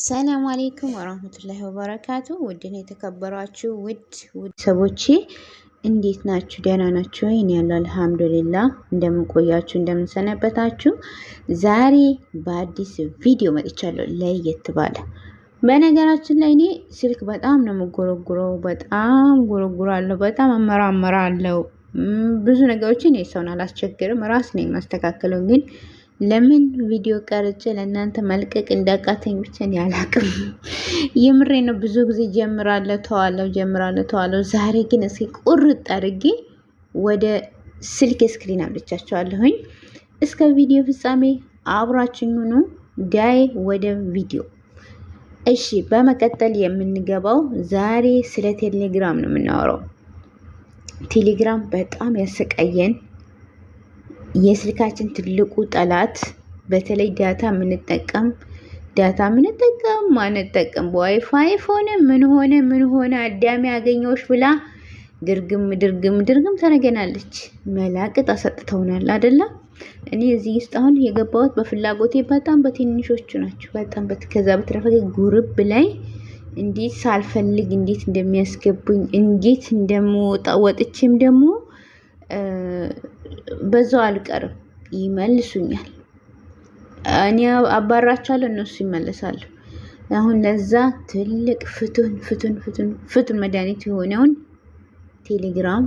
ሰላም አሌይኩም ወራህመቱላሂ ወበረካቱ። ውድን የተከበራችሁ ውድ ሰቦቼ እንዴት ናችሁ? ደህና ናችሁ ወይ? እኔ ያለው አልሐምዱሊላህ። እንደምንቆያችሁ እንደምንሰነበታችሁ፣ ዛሬ በአዲስ ቪዲዮ መጥቻለሁ። ለየት ባለ በነገራችን ላይ እኔ ስልክ በጣም ነው የምጎረጉረው፣ በጣም ጎረጉራለሁ፣ በጣም አመራመራለሁ። ብዙ ነገሮችን የሰውን አላስቸግርም፣ ራስ ነኝ የማስተካከለው። ግን ለምን ቪዲዮ ቀርጬ ለእናንተ መልቀቅ እንዳቃተኝ ብቻ እኔ አላቅም። የምሬ ነው። ብዙ ጊዜ ጀምራለሁ ተዋለሁ። ዛሬ ግን እስኪ ቁርጥ አድርጌ ወደ ስልክ ስክሪን አምጥቻቸዋለሁኝ። እስከ ቪዲዮ ፍጻሜ አብራችሁኝ ሁኑ። ዳይ ወደ ቪዲዮ። እሺ፣ በመቀጠል የምንገባው ዛሬ ስለ ቴሌግራም ነው የምናወራው። ቴሌግራም በጣም ያሰቃየን የስልካችን ትልቁ ጠላት። በተለይ ዳታ ምንጠቀም ማንጠቀም በዋይፋይ ሆነ ምን ሆነ አዳሚ ያገኘዎች ብላ ድርግም ተነገናለች። መላቅጥ አሰጥተውናል አይደለ? እኔ እዚህ ውስጥ አሁን የገባሁት በፍላጎቴ በጣም በትንሾቹ ናቸው። በጣም ከዛ በተረፈ ጉርብ ላይ እንዴት ሳልፈልግ እንዴት እንደሚያስገቡኝ እንዴት እንደምወጣ ወጥቼም ደግሞ በዛው አልቀርም፣ ይመልሱኛል። እኔ አባራቻለሁ፣ እነሱ ይመለሳሉ። አሁን ለዛ ትልቅ ፍቱን መድኃኒት የሆነውን ቴሌግራም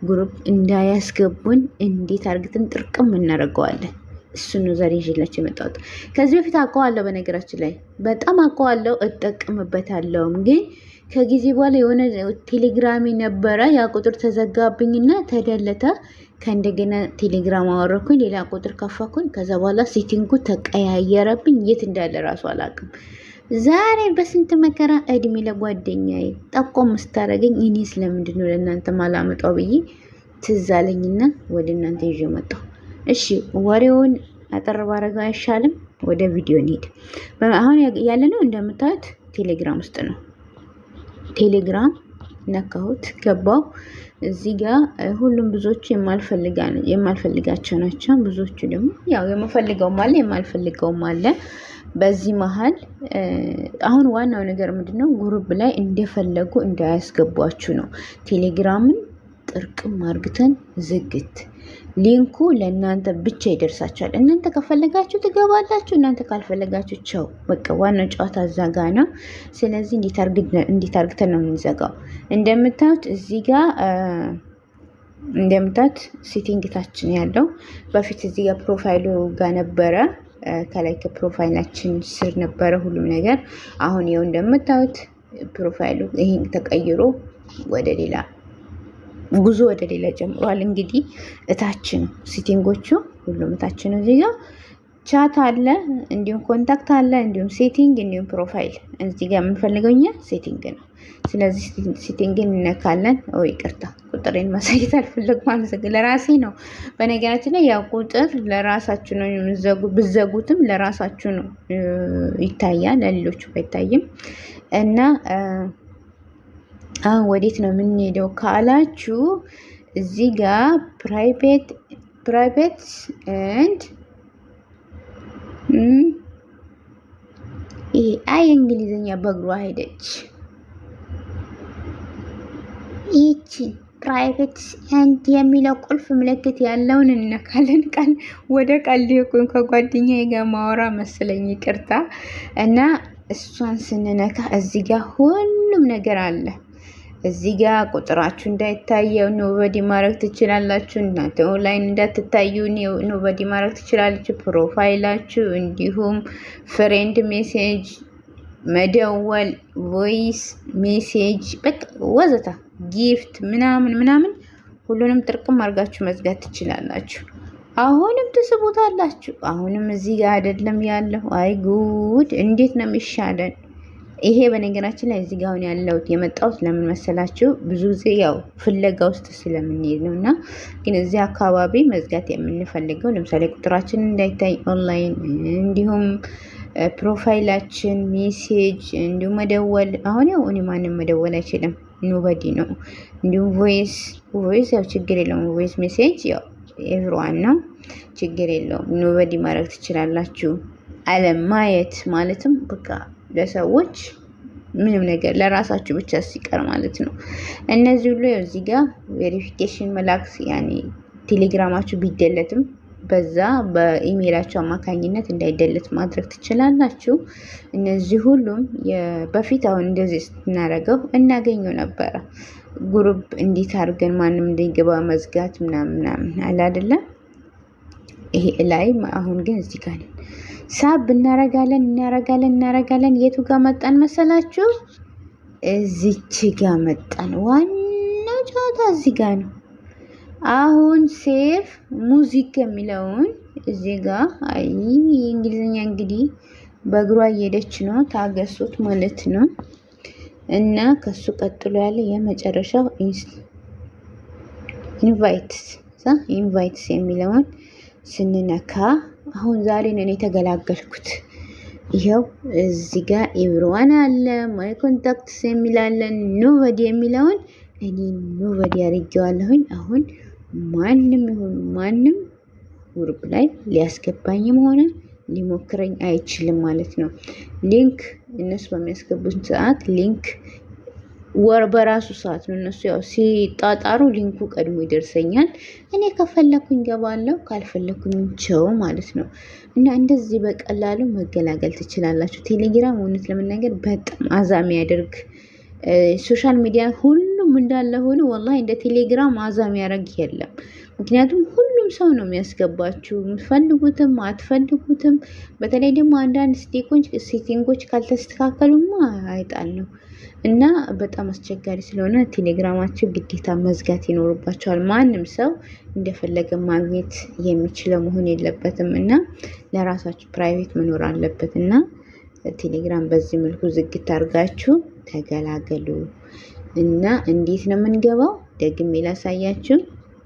ግሩፕ እንዳያስገቡን እንዴት አርግተን ጥርቅም እናደርገዋለን። እሱን ነው ዛሬ ይዤላችሁ የመጣሁት። ከዚህ በፊት አውቀዋለሁ፣ በነገራችን ላይ በጣም አውቀዋለሁ፣ እጠቀምበታለሁም። ግን ከጊዜ በኋላ የሆነ ቴሌግራም ነበረ፣ ያ ቁጥር ተዘጋብኝና ተደለተ። ከእንደገና ቴሌግራም አወረኩኝ፣ ሌላ ቁጥር ከፋኩኝ። ከዛ በኋላ ሴቲንጉ ተቀያየረብኝ። የት እንዳለ ራሱ አላውቅም። ዛሬ በስንት መከራ እድሜ ለጓደኛዬ ጠቆም ስታደርገኝ እኔ ስለምንድን ነው ለእናንተ ማላመጣው ብዬ ትዝ አለኝና ወደ እናንተ ይዤ መጣሁ። እሺ፣ ወሬውን አጠር ባረገው አይሻልም? ወደ ቪዲዮ እንሂድ። አሁን ያለነው እንደምታዩት ቴሌግራም ውስጥ ነው። ቴሌግራም ነካሁት፣ ገባው። እዚህ ጋር ሁሉም ብዙዎቹ የማልፈልጋቸው ናቸው። ብዙዎቹ ደግሞ ያው የምፈልገውም አለ የማልፈልገውም አለ። በዚህ መሀል አሁን ዋናው ነገር ምንድነው? ጉሩብ ላይ እንደፈለጉ እንዳያስገቧችሁ ነው። ቴሌግራምን ጥርቅም አርግተን ዝግት። ሊንኩ ለእናንተ ብቻ ይደርሳችኋል። እናንተ ከፈለጋችሁ ትገባላችሁ፣ እናንተ ካልፈለጋችሁ ቸው። በቃ ዋናው ጨዋታ እዛ ጋ ነው። ስለዚህ እንዴት አርግተን ነው የምንዘጋው? እንደምታዩት እዚህ ጋር ሴቲንግ ታችን ያለው በፊት እዚህ ጋር ፕሮፋይሉ ጋር ነበረ። ከላይ ከፕሮፋይላችን ስር ነበረ ሁሉም ነገር። አሁን ይኸው እንደምታዩት ፕሮፋይሉ ይሄን ተቀይሮ ጉዞ ወደ ሌላ ጀምሯል። እንግዲህ እታች ነው ሴቲንጎቹ፣ ሁሉም እታች ነው። እዚህ ጋር ቻት አለ፣ እንዲሁም ኮንታክት አለ፣ እንዲሁም ሴቲንግ፣ እንዲሁም ፕሮፋይል። እዚህ ጋር የምንፈልገው እኛ ሴቲንግ ነው። ስለዚህ ሴቲንግን እንነካለን። ይቅርታ ቁጥሬን ማሳየት አልፈለግም፣ ለራሴ ነው። በነገራችን ላይ ያው ቁጥር ለራሳችሁ ነው፣ ብዘጉትም ለራሳችሁ ነው ይታያል፣ ለሌሎቹ አይታይም። እና አሁን ወዴት ነው የምንሄደው ካላችሁ እዚህ ጋር ፕራይቬት ኤንድ ይሄ እንግሊዝኛ በእግሯ ሄደች። ይቺ ፕራይቬት ኤንድ የሚለው ቁልፍ ምልክት ያለውን እንነካለን። ወደ ቀልድ ከጓደኛዬ ጋር ማወራ መሰለኝ፣ ይቅርታ። እና እሷን ስንነካ እዚህ ጋር ሁሉም ነገር አለ። እዚህ ጋር ቁጥራችሁ እንዳይታየው ኖበዲ ማድረግ ትችላላችሁ። እናንተ ኦንላይን እንዳትታዩ ኖበዲ ማድረግ ትችላላችሁ። ፕሮፋይላችሁ፣ እንዲሁም ፍሬንድ ሜሴጅ፣ መደወል፣ ቮይስ ሜሴጅ፣ በቃ ወዘታ ጊፍት ምናምን ሁሉንም ጥርቅም አድርጋችሁ መዝጋት ትችላላችሁ። አሁንም ትስቡታላችሁ። አሁንም እዚህ ጋር አይደለም ያለው። አይ ጉድ! እንዴት ነው የሚሻለን? ይሄ በነገራችን ላይ እዚህ ጋር አሁን ያለሁት የመጣሁት ለምን መሰላችሁ? ብዙ ጊዜ ያው ፍለጋ ውስጥ ስለምንሄድ ነው። እና ግን እዚህ አካባቢ መዝጋት የምንፈልገው ለምሳሌ ቁጥራችን እንዳይታይ ኦንላይን፣ እንዲሁም ፕሮፋይላችን፣ ሜሴጅ፣ እንዲሁም መደወል። አሁን ያው እኔ ማንም መደወል አይችልም፣ ኖበዲ ነው። እንዲሁም ቮይስ ያው ችግር የለውም። ቮይስ ሜሴጅ ያው ኤቭሪዋን ነው፣ ችግር የለውም። ኖበዲ ማድረግ ትችላላችሁ። አለማየት ማለትም በቃ ለሰዎች ምንም ነገር ለራሳችሁ ብቻ ሲቀር ማለት ነው። እነዚህ ሁሉ እዚህ ጋር ቬሪፊኬሽን መላክስ ያኔ ቴሌግራማችሁ ቢደለትም በዛ በኢሜይላችሁ አማካኝነት እንዳይደለት ማድረግ ትችላላችሁ። እነዚህ ሁሉም በፊት አሁን እንደዚህ ስናደርገው እናገኘው ነበረ። ግሩፕ እንዴት አድርገን ማንም እንዳይገባ መዝጋት ምናምን አለ አይደለ? ይሄ ላይ አሁን ግን እዚህ ጋር ሳብ እናረጋለን። የቱ ጋር መጣን መሰላችሁ? እዚች ጋር መጣን። ዋናው ጨዋታ እዚህ ጋር ነው። አሁን ሴፍ ሙዚክ የሚለውን እዚህ ጋር አይ እንግሊዝኛ እንግዲህ በእግሯ እየሄደች ነው፣ ታገሱት ማለት ነው። እና ከሱ ቀጥሎ ያለ የመጨረሻው ኢንቫይትስ የሚለውን ስንነካ አሁን ዛሬ ነው የተገላገልኩት። ይኸው እዚህ ጋር ኤቭሪዋን አለ፣ ማይ ኮንታክትስ የሚላለን፣ ኖበዲ የሚለውን እኔ ኖበዲ አድርጌዋለሁኝ። አሁን ማንም ይሁን ማንም ግሩፕ ላይ ሊያስገባኝም ሆነ ሊሞክረኝ አይችልም ማለት ነው። ሊንክ እነሱ በሚያስገቡት ሰዓት ሊንክ በራሱ ሰዓት ነው። እነሱ ያው ሲጣጣሩ ሊንኩ ቀድሞ ይደርሰኛል። እኔ ከፈለኩኝ ገባለሁ፣ ካልፈለኩኝ ቸው ማለት ነው። እና እንደዚህ በቀላሉ መገላገል ትችላላችሁ። ቴሌግራም እውነት ለመናገር በጣም አዛሚ ያደርግ ሶሻል ሚዲያ ሁሉም እንዳለ ሆኖ ወላሂ እንደ ቴሌግራም አዛሚ ያደርግ የለም። ምክንያቱም ሁሉም ሰው ነው የሚያስገባችሁ፣ የምትፈልጉትም አትፈልጉትም። በተለይ ደግሞ አንዳንድ ሴቲንጎች ካልተስተካከሉማ አይጣለሁ እና በጣም አስቸጋሪ ስለሆነ ቴሌግራማችሁ ግዴታ መዝጋት ይኖርባቸዋል። ማንም ሰው እንደፈለገ ማግኘት የሚችለው መሆን የለበትም እና ለራሳችሁ ፕራይቬት መኖር አለበት እና ቴሌግራም በዚህ መልኩ ዝግት አድርጋችሁ ተገላገሉ። እና እንዴት ነው የምንገባው? ደግሜ ላሳያችሁ።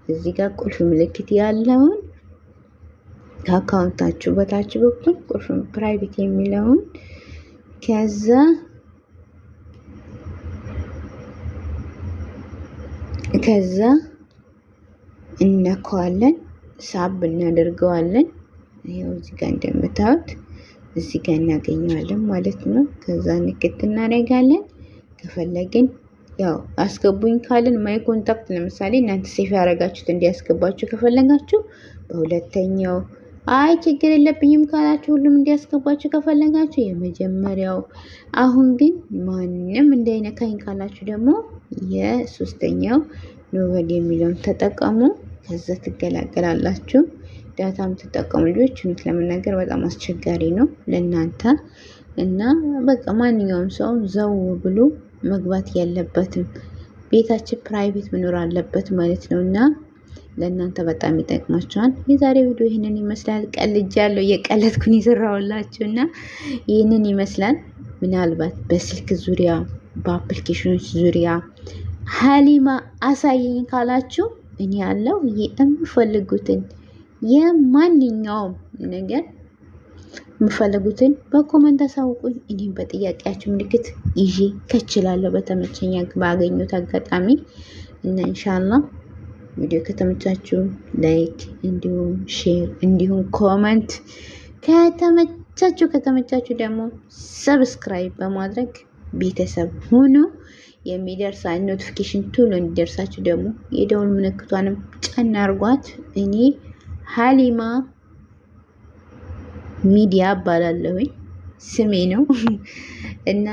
እዚህ ጋር ቁልፍ ምልክት ያለውን ከአካውንታችሁ በታች በኩል ቁልፍ ፕራይቬት የሚለውን ከዛ እነካዋለን፣ ሳብ እናደርገዋለን። ይሄው እዚህ ጋር እንደምታዩት እዚህ ጋር እናገኘዋለን ማለት ነው። ከዛ ንክት እናደርጋለን። ከፈለግን ያው አስገቡኝ ካልን ማይ ኮንታክት ለምሳሌ እናንተ ሴፍ ያደረጋችሁት እንዲያስገባችሁ ከፈለጋችሁ በሁለተኛው፣ አይ ችግር የለብኝም ካላችሁ ሁሉም እንዲያስገባችሁ ከፈለጋችሁ የመጀመሪያው። አሁን ግን ማንም እንዳይነካኝ ካላችሁ ደግሞ የሶስተኛው ኖበዲ የሚለውን ተጠቀሙ። ከዛ ትገላገላላችሁ። ዳታ የምትጠቀሙ ልጆች እውነት ለመናገር በጣም አስቸጋሪ ነው ለእናንተ እና በቃ ማንኛውም ሰው ዘው ብሎ መግባት ያለበትም ቤታችን ፕራይቬት መኖር አለበት ማለት ነው እና ለእናንተ በጣም ይጠቅማችኋል። የዛሬ ቪዲዮ ይህንን ይመስላል። ቀልጃለሁ፣ የቀለድኩን ይሰራውላችሁ እና ይህንን ይመስላል። ምናልባት በስልክ ዙሪያ በአፕሊኬሽኖች ዙሪያ ሀሊማ አሳየኝ ካላችሁ እኔ ያለው የምፈልጉትን የማንኛውም ነገር የምፈልጉትን በኮመንት አሳውቁኝ። እኔም በጥያቄያችሁ ምልክት ይዤ ከችላለሁ በተመቸኛ ባገኙት አጋጣሚ እና ኢንሻአላህ ቪዲዮ ከተመቻችሁ ላይክ እንዲሁም ሼር እንዲሁም ኮመንት ከተመቻችሁ ደግሞ ሰብስክራይብ በማድረግ ቤተሰብ ሁኑ። የሚደርሳ ኖቲፊኬሽን ቶሎ እንዲደርሳችሁ ደግሞ የደውል ምልክቷንም ጫን አድርጓት። እኔ ሀሊማ ሚዲያ እባላለሁኝ፣ ስሜ ነው እና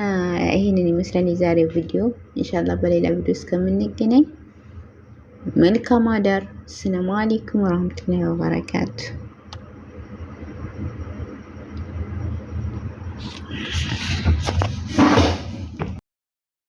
ይሄንን ይመስላል የዛሬው ቪዲዮ። ኢንሻአላህ በሌላ ቪዲዮ እስከምንገናኝ መልካም አዳር። ሰላም አለይኩም ወራህመቱላሂ ወበረካቱ።